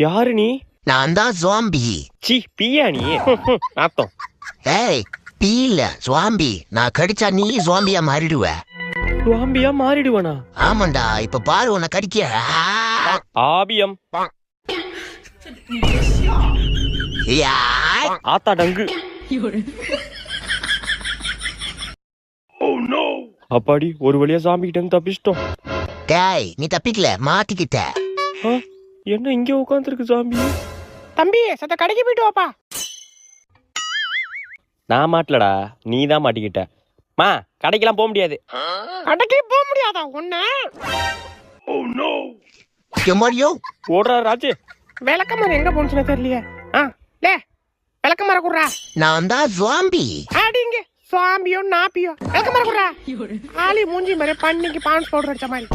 யாரு நீ? நான் தான் ஜாம்பி. சி பியா நீ? நாத்தம். ஏய் பீல ஜாம்பி. நான் கடிச்சா நீ ஜாம்பியா மாறிடுவ. ஜாம்பியா மாறிடுவனா? ஆமாண்டா, இப்ப பாரு உன்னை கடிக்க. ஆபியம். யாய். ஆத்தா டங்கு. அப்பாடி ஒரு வழியா சாமி கிட்ட இருந்து தப்பிச்சிட்டோம். டேய் நீ தப்பிக்கல, மாட்டிக்கிட்ட. என்ன இங்க உட்காந்துருக்கு சாமி? தம்பி சத்த கடைக்கு போயிட்டு வாப்பா. நான் மாட்டலடா, நீ தான் மாட்டிக்கிட்ட. மா கடைக்கெல்லாம் போக முடியாது. கடைக்கு போக முடியாதா ஒண்ணு? எம்மாடியோ ஓடுறா ராஜு. விளக்கமாறு எங்க போனுச்சுன்னு தெரியலையே. லே விளக்கமாற குடுறா. நான் தான் ஜாம்பி. அடிங்க சுவாம்பியோ நாப்பியோ விளக்கமாற குடுறா. ஆளி மூஞ்சி மாதிரி பண்ணிக்கு பான்ஸ் பவுடர் அடிச்ச மாதிரி.